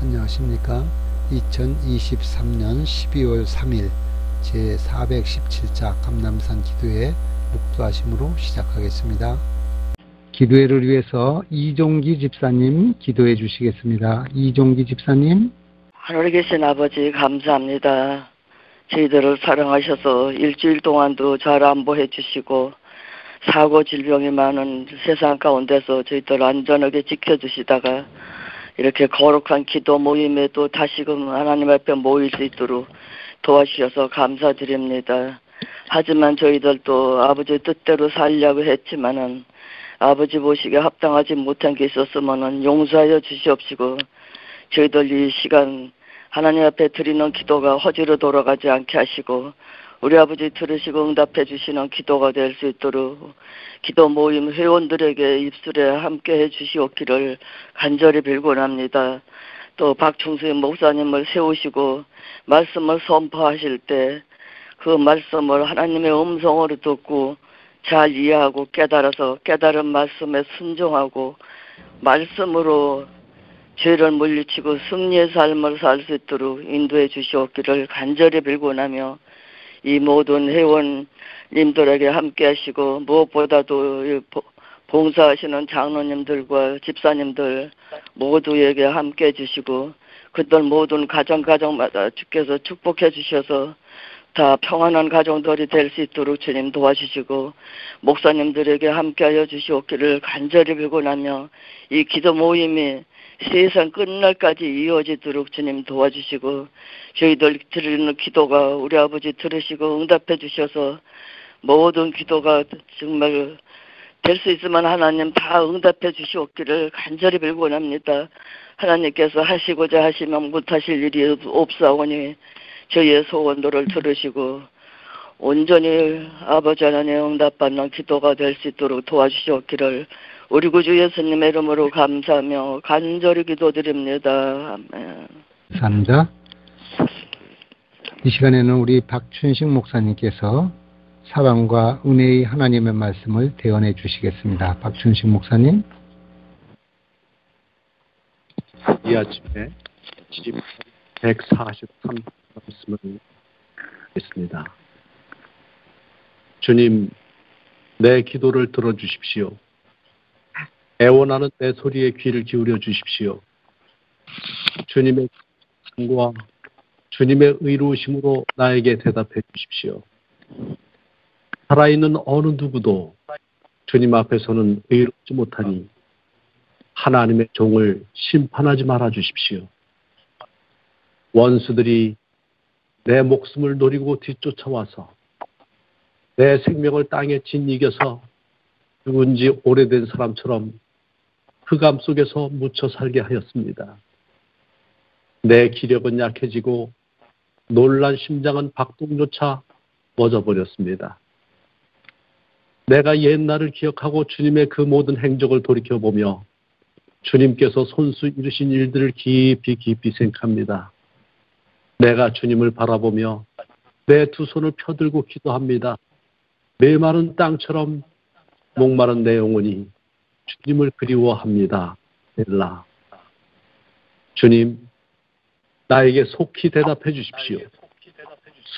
안녕하십니까. 2023년 12월 3일 제417차 감남산 기도회 묵도하심으로 시작하겠습니다. 기도회를 위해서 이종기 집사님 기도해 주시겠습니다. 이종기 집사님. 하늘에 계신 아버지 감사합니다. 저희들을 사랑하셔서 일주일 동안도 잘 안보해 주시고 사고 질병이 많은 세상 가운데서 저희들 안전하게 지켜주시다가 이렇게 거룩한 기도 모임에도 다시금 하나님 앞에 모일 수 있도록 도와주셔서 감사드립니다. 하지만 저희들도 아버지 뜻대로 살려고 했지만은 아버지 보시기에 합당하지 못한 게 있었으면은 용서하여 주시옵시고 저희들 이 시간 하나님 앞에 드리는 기도가 허지로 돌아가지 않게 하시고 우리 아버지 들으시고 응답해 주시는 기도가 될 수 있도록 기도 모임 회원들에게 입술에 함께 해 주시옵기를 간절히 빌곤합니다. 또 박충수 목사님을 세우시고 말씀을 선포하실 때 그 말씀을 하나님의 음성으로 듣고 잘 이해하고 깨달아서 깨달은 말씀에 순종하고 말씀으로 죄를 물리치고 승리의 삶을 살 수 있도록 인도해 주시옵기를 간절히 빌곤하며 이 모든 회원님들에게 함께 하시고 무엇보다도 봉사하시는 장로님들과 집사님들 모두에게 함께 해주시고 그들 모든 가정마다 주께서 축복해 주셔서 다 평안한 가정들이 될 수 있도록 주님 도와주시고 목사님들에게 함께하여 주시옵기를 간절히 빌곤하며 이 기도 모임이 세상 끝날까지 이어지도록 주님 도와주시고 저희들 드리는 기도가 우리 아버지 들으시고 응답해 주셔서 모든 기도가 정말 될 수 있으면 하나님 다 응답해 주시옵기를 간절히 빌곤합니다. 하나님께서 하시고자 하시면 못하실 일이 없사오니 저희의 소원들을 들으시고 온전히 아버지 하나님 응답받는 기도가 될 수 있도록 도와주시옵기를 우리 구주 예수님의 이름으로 감사하며 간절히 기도드립니다. 아멘. 감사합니다. 이 시간에는 우리 박춘식 목사님께서 사랑과 은혜의 하나님의 말씀을 대언해 주시겠습니다. 박춘식 목사님. 이 아침에 143 말씀을 했습니다. 주님, 내 기도를 들어주십시오. 애원하는 내 소리에 귀를 기울여 주십시오. 주님의 사랑과 주님의 의로우심으로 나에게 대답해 주십시오. 살아있는 어느 누구도 주님 앞에서는 의롭지 못하니 하나님의 종을 심판하지 말아 주십시오. 원수들이 내 목숨을 노리고 뒤쫓아와서 내 생명을 땅에 짓이겨서 죽은 지 오래된 사람처럼 흑암 속에서 묻혀 살게 하였습니다. 내 기력은 약해지고 놀란 심장은 박동조차 멎어버렸습니다. 내가 옛날을 기억하고 주님의 그 모든 행적을 돌이켜보며 주님께서 손수 이루신 일들을 깊이 생각합니다. 내가 주님을 바라보며 내 두 손을 펴들고 기도합니다. 메마른 땅처럼 목마른 내 영혼이 주님을 그리워합니다. 엘라. 주님, 나에게 속히 대답해 주십시오.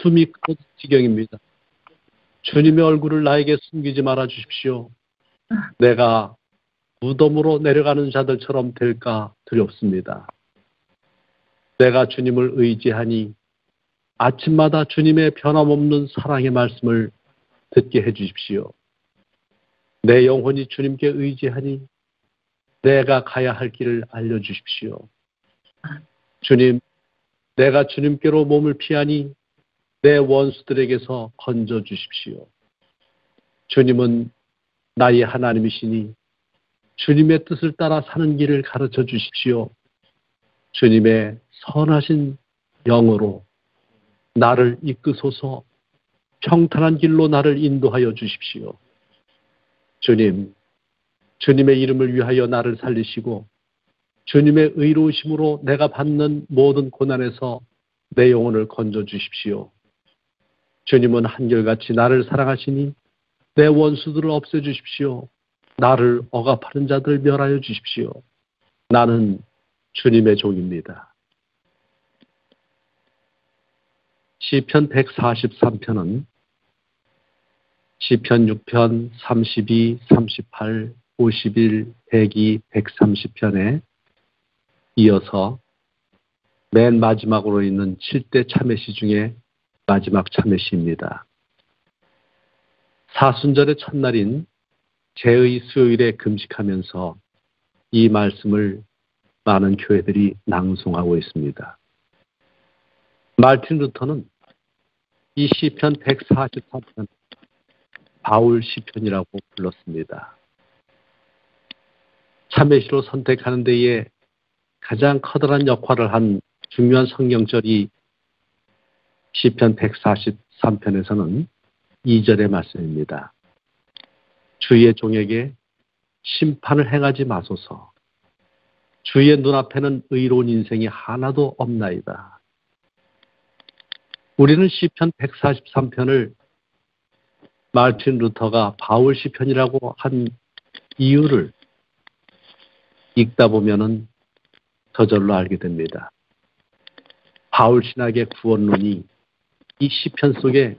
숨이 끊어질 지경입니다. 주님의 얼굴을 나에게 숨기지 말아 주십시오. 내가 무덤으로 내려가는 자들처럼 될까 두렵습니다. 내가 주님을 의지하니 아침마다 주님의 변함없는 사랑의 말씀을 듣게 해주십시오. 내 영혼이 주님께 의지하니 내가 가야 할 길을 알려주십시오. 주님, 내가 주님께로 몸을 피하니 내 원수들에게서 건져주십시오. 주님은 나의 하나님이시니 주님의 뜻을 따라 사는 길을 가르쳐 주십시오. 주님의 선하신 영으로 나를 이끄소서. 평탄한 길로 나를 인도하여 주십시오. 주님, 주님의 이름을 위하여 나를 살리시고 주님의 의로우심으로 내가 받는 모든 고난에서 내 영혼을 건져 주십시오. 주님은 한결같이 나를 사랑하시니 내 원수들을 없애주십시오. 나를 억압하는 자들 멸하여 주십시오. 나는 주님의 종입니다. 시편 143편은 시편 6편, 32, 38, 51, 102, 130편에 이어서 맨 마지막으로 있는 7대 참회시 중에 마지막 참회시입니다. 사순절의 첫날인 제의 수요일에 금식하면서 이 말씀을 많은 교회들이 낭송하고 있습니다. 마르틴 루터는 이 시편 143편 바울 시편이라고 불렀습니다. 참회시로 선택하는 데에 가장 커다란 역할을 한 중요한 성경절이 시편 143편에서는 2절의 말씀입니다. 주의 종에게 심판을 행하지 마소서. 주의 눈앞에는 의로운 인생이 하나도 없나이다. 우리는 시편 143편을 마르틴 루터가 바울 시편이라고 한 이유를 읽다 보면은 저절로 알게 됩니다. 바울 신학의 구원론이 이 시편 속에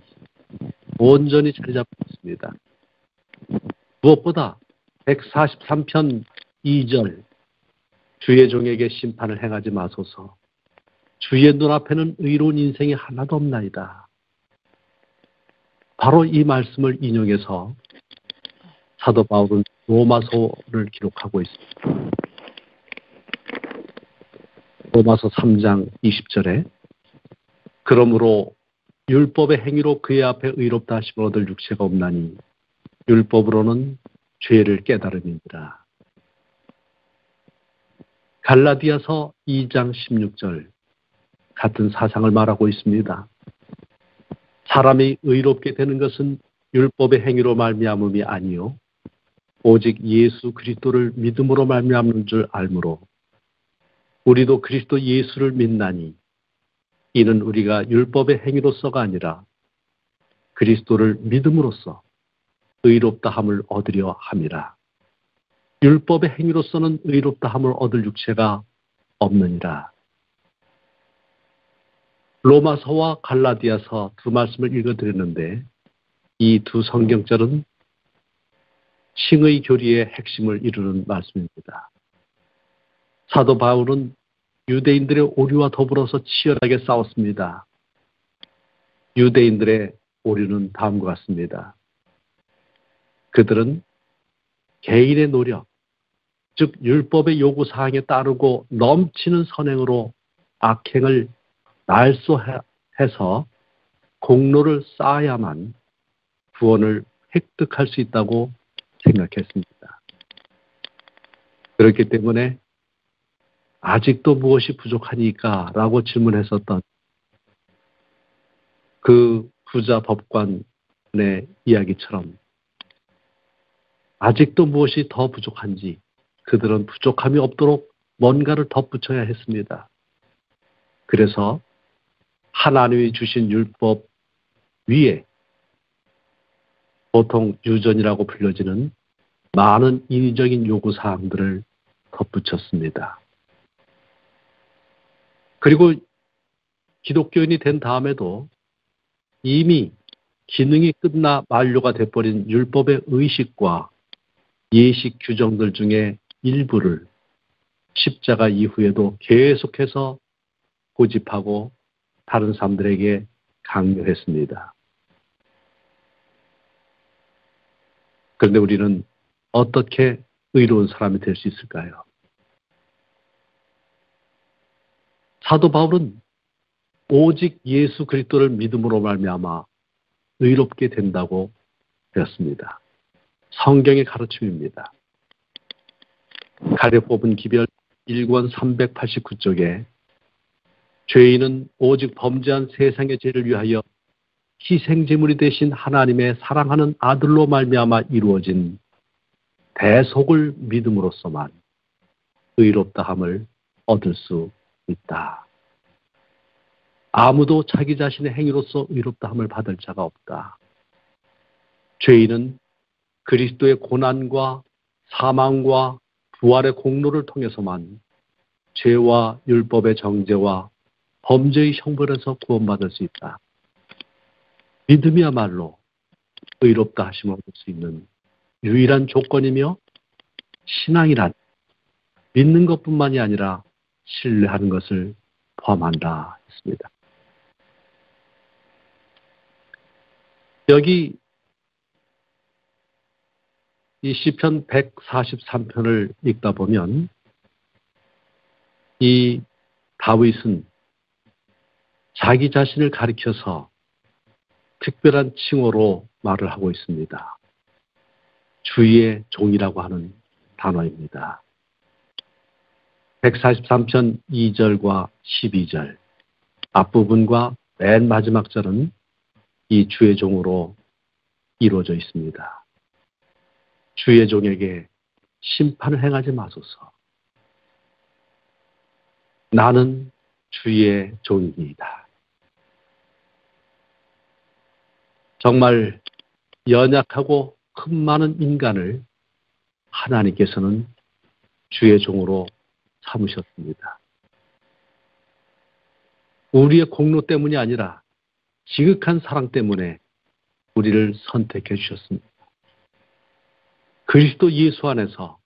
온전히 자리 잡고 있습니다. 무엇보다 143편 2절 주의 종에게 심판을 행하지 마소서. 주의 눈앞에는 의로운 인생이 하나도 없나이다. 바로 이 말씀을 인용해서 사도 바울은 로마서를 기록하고 있습니다. 로마서 3장 20절에 그러므로 율법의 행위로 그의 앞에 의롭다 하심을 얻을 육체가 없나니 율법으로는 죄를 깨달음이니라. 갈라디아서 2장 16절 같은 사상을 말하고 있습니다. 사람이 의롭게 되는 것은 율법의 행위로 말미암음이 아니요 오직 예수 그리스도를 믿음으로 말미암는 줄 알므로 우리도 그리스도 예수를 믿나니 이는 우리가 율법의 행위로서가 아니라 그리스도를 믿음으로써 의롭다 함을 얻으려 함이라. 율법의 행위로서는 의롭다 함을 얻을 육체가 없느니라. 로마서와 갈라디아서 두 말씀을 읽어드렸는데 이 두 성경절은 칭의 교리의 핵심을 이루는 말씀입니다. 사도 바울은 유대인들의 오류와 더불어서 치열하게 싸웠습니다. 유대인들의 오류는 다음과 같습니다. 그들은 개인의 노력, 즉 율법의 요구사항에 따르고 넘치는 선행으로 악행을 날소해서 공로를 쌓아야만 구원을 획득할 수 있다고 생각했습니다. 그렇기 때문에 아직도 무엇이 부족하니까? 라고 질문했었던 그 부자 법관의 이야기처럼 아직도 무엇이 더 부족한지 그들은 부족함이 없도록 뭔가를 덧붙여야 했습니다. 그래서 하나님이 주신 율법 위에 보통 유전이라고 불려지는 많은 인위적인 요구사항들을 덧붙였습니다. 그리고 기독교인이 된 다음에도 이미 기능이 끝나 만료가 돼버린 율법의 의식과 예식 규정들 중에 일부를 십자가 이후에도 계속해서 고집하고 다른 사람들에게 강요했습니다. 그런데 우리는 어떻게 의로운 사람이 될 수 있을까요? 사도 바울은 오직 예수 그리스도를 믿음으로 말미암아 의롭게 된다고 배웠습니다. 성경의 가르침입니다. 가려 뽑은 기별 1권 389쪽에 죄인은 오직 범죄한 세상의 죄를 위하여 희생제물이 되신 하나님의 사랑하는 아들로 말미암아 이루어진 대속을 믿음으로써만 의롭다함을 얻을 수 있다. 아무도 자기 자신의 행위로서 의롭다함을 받을 자가 없다. 죄인은 그리스도의 고난과 사망과 부활의 공로를 통해서만 죄와 율법의 정죄와 범죄의 형벌에서 구원받을 수 있다. 믿음이야말로 의롭다 하심을 얻을 수 있는 유일한 조건이며 신앙이란 믿는 것뿐만이 아니라 신뢰하는 것을 포함한다 했습니다. 여기 이 시편 143편을 읽다 보면 이 다윗은 자기 자신을 가리켜서 특별한 칭호로 말을 하고 있습니다. 주의 종이라고 하는 단어입니다. 143편 2절과 12절 앞부분과 맨 마지막 절은 이 주의 종으로 이루어져 있습니다. 주의 종에게 심판을 행하지 마소서. 나는 주의 종이니이다. 정말 연약하고 큰 많은 인간을 하나님께서는 주의 종으로 삼으셨습니다. 우리의 공로 때문이 아니라 지극한 사랑 때문에 우리를 선택해 주셨습니다. 그리스도 예수 안에서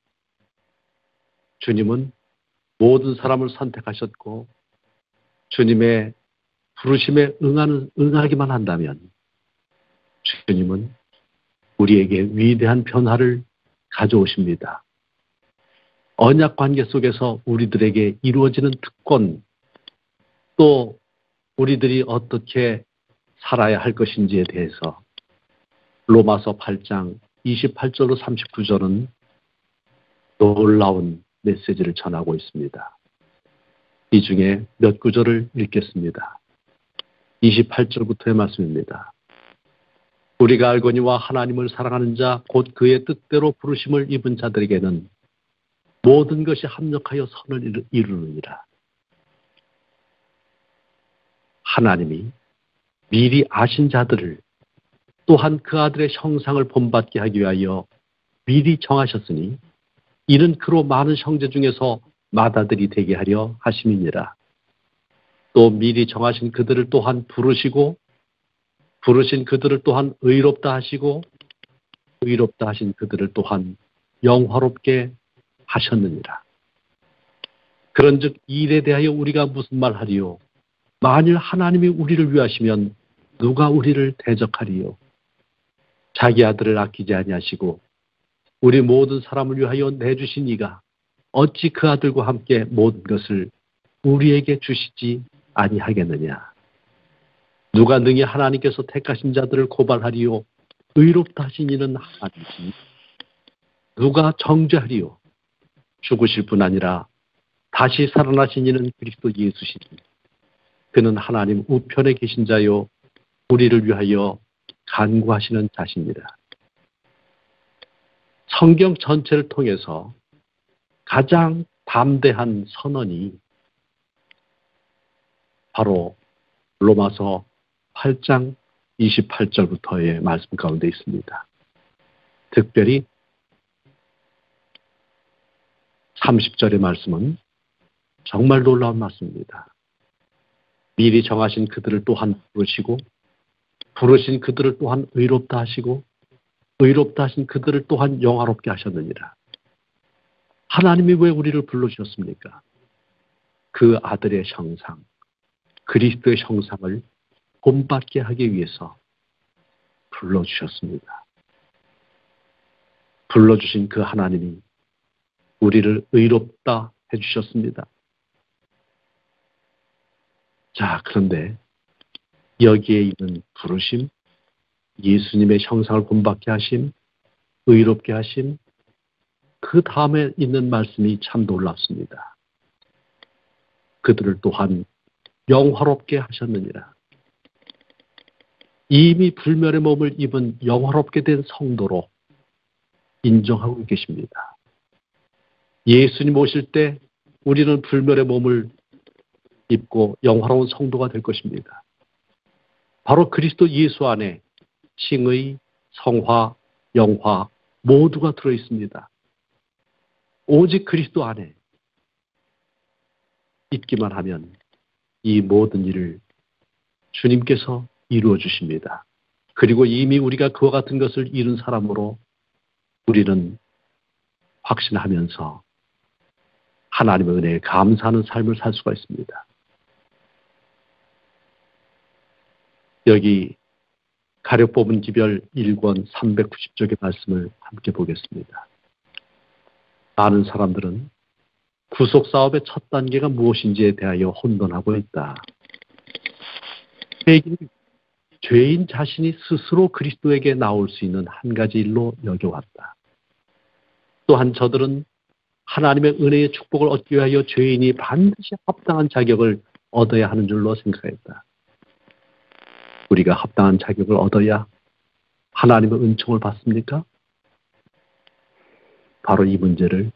주님은 모든 사람을 선택하셨고 주님의 부르심에 응하기만 한다면 주님은 우리에게 위대한 변화를 가져오십니다. 언약 관계 속에서 우리들에게 이루어지는 특권, 또 우리들이 어떻게 살아야 할 것인지에 대해서 로마서 8장 28절로 39절은 놀라운 메시지를 전하고 있습니다. 이 중에 몇 구절을 읽겠습니다. 28절부터의 말씀입니다. 우리가 알거니와 하나님을 사랑하는 자 곧 그의 뜻대로 부르심을 입은 자들에게는 모든 것이 합력하여 선을 이루느니라. 하나님이 미리 아신 자들을 또한 그 아들의 형상을 본받게 하기 위하여 미리 정하셨으니 이는 그로 많은 형제 중에서 맏아들이 되게 하려 하심이니라. 또 미리 정하신 그들을 또한 부르시고 부르신 그들을 또한 의롭다 하시고 의롭다 하신 그들을 또한 영화롭게 하셨느니라. 그런즉 이 일에 대하여 우리가 무슨 말하리요? 만일 하나님이 우리를 위하시면 누가 우리를 대적하리요? 자기 아들을 아끼지 아니하시고 우리 모든 사람을 위하여 내주신 이가 어찌 그 아들과 함께 모든 것을 우리에게 주시지 아니하겠느냐? 누가 능히 하나님께서 택하신 자들을 고발하리요? 의롭다 하신 이는 하나님이시니 누가 정죄하리요? 죽으실 뿐 아니라 다시 살아나신 이는 그리스도 예수시니 그는 하나님 우편에 계신 자요 우리를 위하여 간구하시는 자십니다. 성경 전체를 통해서 가장 담대한 선언이 바로 로마서 8장 28절부터의 말씀 가운데 있습니다. 특별히 30절의 말씀은 정말 놀라운 말씀입니다. 미리 정하신 그들을 또한 부르시고 부르신 그들을 또한 의롭다 하시고 의롭다 하신 그들을 또한 영화롭게 하셨느니라. 하나님이 왜 우리를 불러주셨습니까? 그 아들의 형상, 그리스도의 형상을 본받게 하기 위해서 불러주셨습니다. 불러주신 그 하나님이 우리를 의롭다 해주셨습니다. 자, 그런데 여기에 있는 부르심, 예수님의 형상을 본받게 하심, 의롭게 하심, 그 다음에 있는 말씀이 참 놀랍습니다. 그들을 또한 영화롭게 하셨느니라. 이미 불멸의 몸을 입은 영화롭게 된 성도로 인정하고 계십니다. 예수님 오실 때 우리는 불멸의 몸을 입고 영화로운 성도가 될 것입니다. 바로 그리스도 예수 안에 칭의, 성화, 영화 모두가 들어있습니다. 오직 그리스도 안에 있기만 하면 이 모든 일을 주님께서 이루어 주십니다. 그리고 이미 우리가 그와 같은 것을 이룬 사람으로 우리는 확신하면서 하나님의 은혜에 감사하는 삶을 살 수가 있습니다. 여기 가려 뽑은 기별 1권 390쪽의 말씀을 함께 보겠습니다. 많은 사람들은 구속사업의 첫 단계가 무엇인지에 대하여 혼돈하고 있다. 회개는 죄인 자신이 스스로 그리스도에게 나올 수 있는 한 가지 일로 여겨왔다. 또한 저들은 하나님의 은혜의 축복을 얻기 위하여 죄인이 반드시 합당한 자격을 얻어야 하는 줄로 생각했다. 우리가 합당한 자격을 얻어야 하나님의 은총을 받습니까? 바로 이 문제를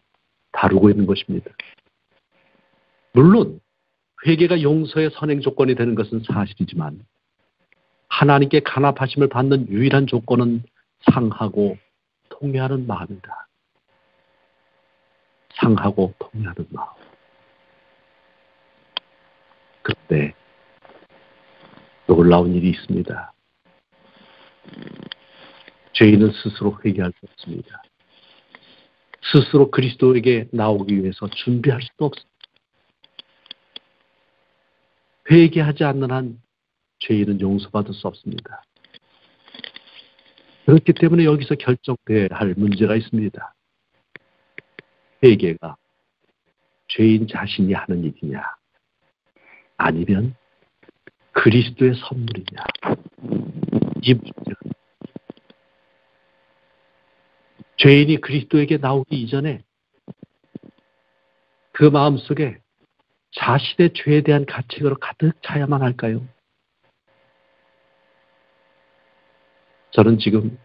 다루고 있는 것입니다. 물론 회개가 용서의 선행 조건이 되는 것은 사실이지만 하나님께 간합하심을 받는 유일한 조건은 상하고 통회하는 마음이다. 상하고 통회하는 마음. 그때 놀라운 일이 있습니다. 죄인은 스스로 회개할 수 없습니다. 스스로 그리스도에게 나오기 위해서 준비할 수도 없습니다. 회개하지 않는 한 죄인은 용서받을 수 없습니다. 그렇기 때문에 여기서 결정돼야 할 문제가 있습니다. 회개가 죄인 자신이 하는 일이냐, 아니면 그리스도의 선물이냐, 이 문제가. 죄인이 그리스도에게 나오기 이전에 그 마음속에 자신의 죄에 대한 가책으로 가득 차야만 할까요? 저는 지금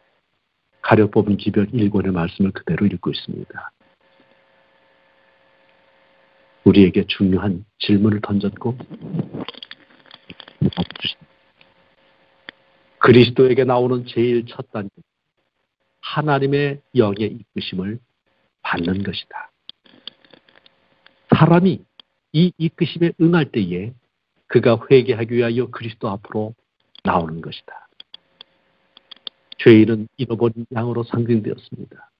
가려 뽑은 기별 1권의 말씀을 그대로 읽고 있습니다. 우리에게 중요한 질문을 던졌고 그리스도에게 나오는 제일 첫 단계, 하나님의 영의 이끄심을 받는 것이다. 사람이 이 이끄심에 응할 때에 그가 회개하기 위하여 그리스도 앞으로 나오는 것이다. 죄인은 잃어버린 양으로 상징되었습니다.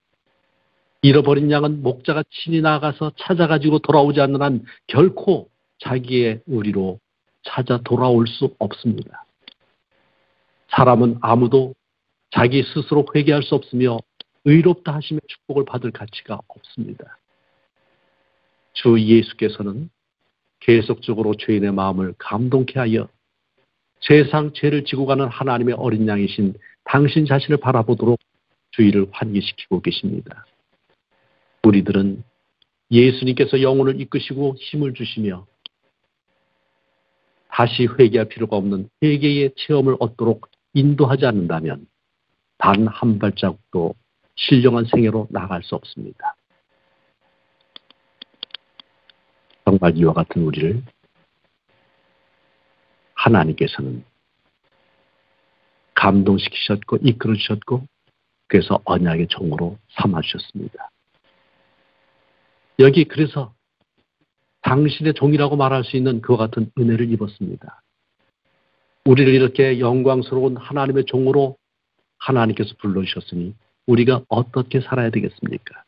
잃어버린 양은 목자가 친히 나가서 찾아가지고 돌아오지 않는 한 결코 자기의 의리로 찾아 돌아올 수 없습니다. 사람은 아무도 자기 스스로 회개할 수 없으며 의롭다 하심의 축복을 받을 가치가 없습니다. 주 예수께서는 계속적으로 죄인의 마음을 감동케 하여 세상 죄를 지고 가는 하나님의 어린 양이신 당신 자신을 바라보도록 주의를 환기시키고 계십니다. 우리들은 예수님께서 영혼을 이끄시고 힘을 주시며 다시 회개할 필요가 없는 회개의 체험을 얻도록 인도하지 않는다면 단 한 발자국도 신령한 생애로 나갈 수 없습니다. 정말 이와 같은 우리를 하나님께서는 감동시키셨고 이끌어주셨고 그래서 언약의 종으로 삼아주셨습니다. 여기 그래서 당신의 종이라고 말할 수 있는 그와 같은 은혜를 입었습니다. 우리를 이렇게 영광스러운 하나님의 종으로 하나님께서 불러주셨으니 우리가 어떻게 살아야 되겠습니까?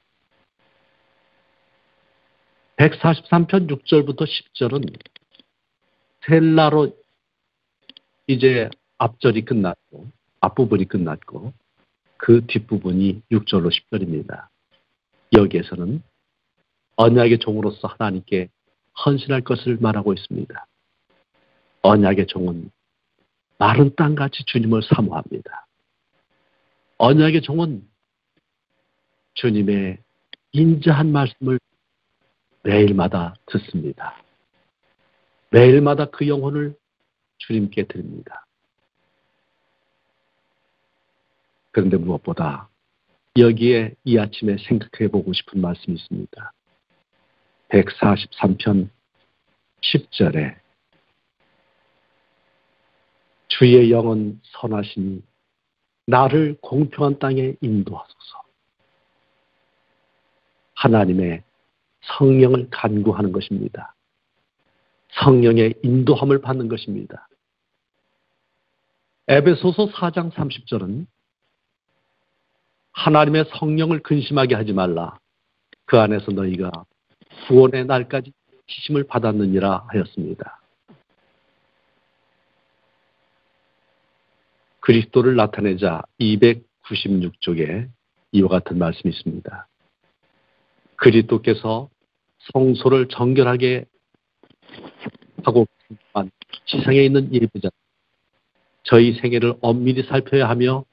143편 6절부터 10절은 셀라로 이제 앞절이 끝났고 앞부분이 끝났고 그 뒷부분이 6절로 10절입니다. 여기에서는 언약의 종으로서 하나님께 헌신할 것을 말하고 있습니다. 언약의 종은 마른 땅같이 주님을 사모합니다. 언약의 종은 주님의 인자한 말씀을 매일마다 듣습니다. 매일마다 그 영혼을 주님께 드립니다. 그런데 무엇보다 여기에 이 아침에 생각해 보고 싶은 말씀이 있습니다. 143편 10절에 주의 영은 선하시니 나를 공평한 땅에 인도하소서. 하나님의 성령을 간구하는 것입니다. 성령의 인도함을 받는 것입니다. 에베소서 4장 30절은 하나님의 성령을 근심하게 하지 말라. 그 안에서 너희가 구원의 날까지 지심을 받았느니라 하였습니다. 그리스도를 나타내자 296쪽에 이와 같은 말씀이 있습니다. 그리스도께서 성소를 정결하게 하고 지상에 있는 예배자 저희 생애를 엄밀히 살펴야 하며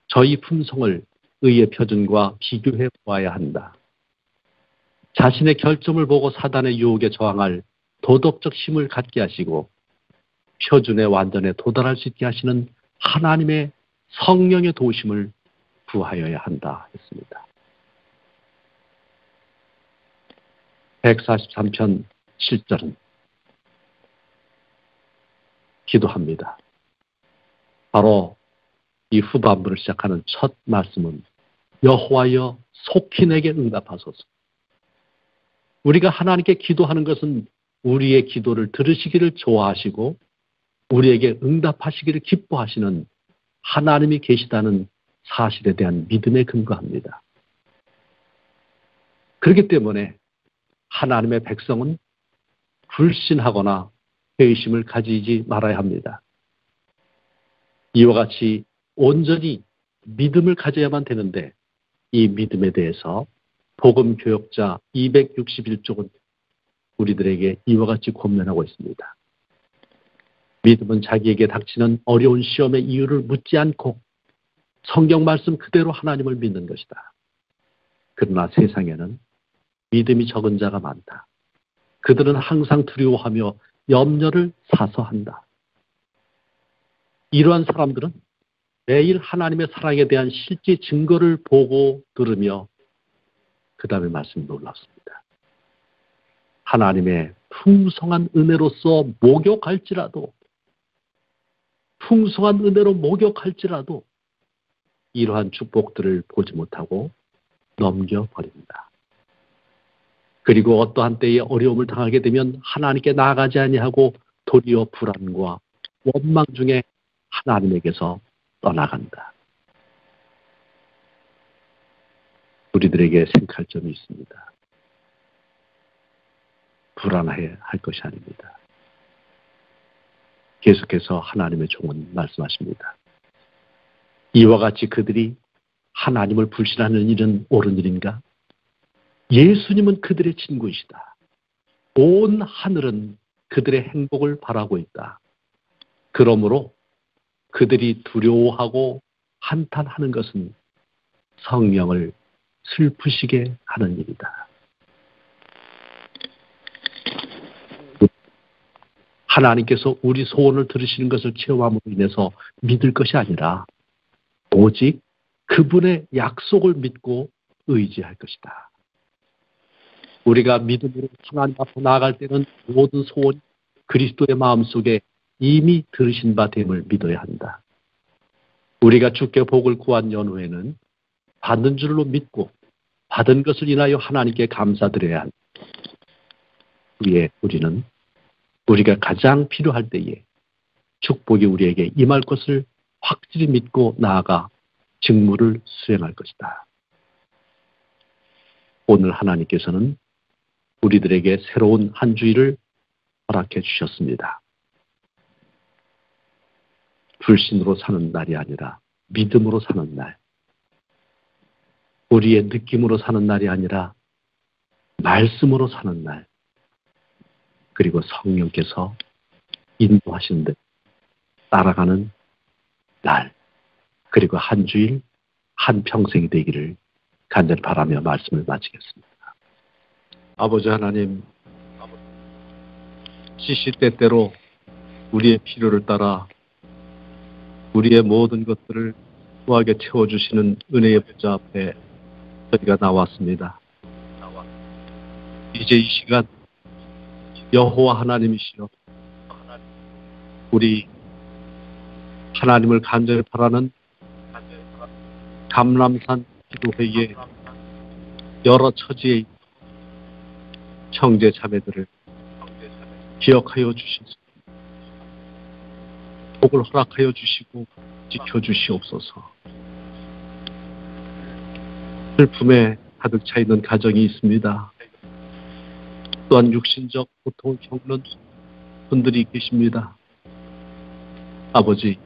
저희 품성을 의의 표준과 비교해 보아야 한다. 자신의 결점을 보고 사단의 유혹에 저항할 도덕적 힘을 갖게 하시고 표준의 완전에 도달할 수 있게 하시는 하나님의 성령의 도우심을 구하여야 한다 했습니다. 143편 7절은 기도합니다. 바로 이 후반부를 시작하는 첫 말씀은 여호와여 속히 내게 응답하소서. 우리가 하나님께 기도하는 것은 우리의 기도를 들으시기를 좋아하시고 우리에게 응답하시기를 기뻐하시는 하나님이 계시다는 사실에 대한 믿음에 근거합니다. 그렇기 때문에 하나님의 백성은 불신하거나 회의심을 가지지 말아야 합니다. 이와 같이 온전히 믿음을 가져야만 되는데 이 믿음에 대해서 복음교역자 261쪽은 우리들에게 이와 같이 권면하고 있습니다. 믿음은 자기에게 닥치는 어려운 시험의 이유를 묻지 않고 성경 말씀 그대로 하나님을 믿는 것이다. 그러나 세상에는 믿음이 적은 자가 많다. 그들은 항상 두려워하며 염려를 사서 한다. 이러한 사람들은 매일 하나님의 사랑에 대한 실제 증거를 보고 들으며 그 다음에 말씀이 놀랍습니다. 하나님의 풍성한 은혜로서 풍성한 은혜로 목욕할지라도 이러한 축복들을 보지 못하고 넘겨버립니다. 그리고 어떠한 때에 어려움을 당하게 되면 하나님께 나아가지 아니하고 도리어 불안과 원망 중에 하나님에게서 떠나간다. 우리들에게 생각할 점이 있습니다. 불안해 할 것이 아닙니다. 계속해서 하나님의 종은 말씀하십니다. 이와 같이 그들이 하나님을 불신하는 일은 옳은 일인가? 예수님은 그들의 친구이시다. 온 하늘은 그들의 행복을 바라고 있다. 그러므로 그들이 두려워하고 한탄하는 것은 성령을 슬프시게 하는 일이다. 하나님께서 우리 소원을 들으시는 것을 체험함으로 인해서 믿을 것이 아니라 오직 그분의 약속을 믿고 의지할 것이다. 우리가 믿음으로 하나님 앞에 나아갈 때는 모든 소원이 그리스도의 마음속에 이미 들으신 바 됨을 믿어야 한다. 우리가 주께 복을 구한 연후에는 받는 줄로 믿고 받은 것을 인하여 하나님께 감사드려야 한다. 위에 우리는 우리가 가장 필요할 때에 축복이 우리에게 임할 것을 확실히 믿고 나아가 직무를 수행할 것이다. 오늘 하나님께서는 우리들에게 새로운 한 주일을 허락해 주셨습니다. 불신으로 사는 날이 아니라 믿음으로 사는 날. 우리의 느낌으로 사는 날이 아니라 말씀으로 사는 날. 그리고 성령께서 인도하시는 데 따라가는 날. 그리고 한 주일, 한 평생이 되기를 간절히 바라며 말씀을 마치겠습니다. 아버지 하나님, 시시때때로 우리의 필요를 따라 우리의 모든 것들을 후하게 채워주시는 은혜의 보좌 앞에 저희가 나왔습니다. 이제 이 시간 여호와 하나님이시여 우리 하나님을 간절히 바라는 감람산 기도회의 여러 처지에 형제 자매들을 기억하여 주시소. 복을 허락하여 주시고 지켜주시옵소서. 슬픔에 가득 차 있는 가정이 있습니다. 또한 육신적 고통을 겪는 분들이 계십니다. 아버지,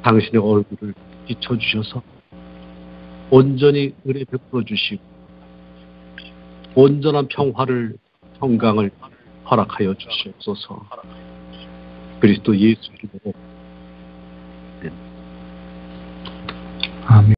당신의 얼굴을 비춰주셔서 온전히 은혜 베풀어 주시고 온전한 평화를, 평강을 허락하여 주시옵소서. 그리스도 예수 이름으로 아멘.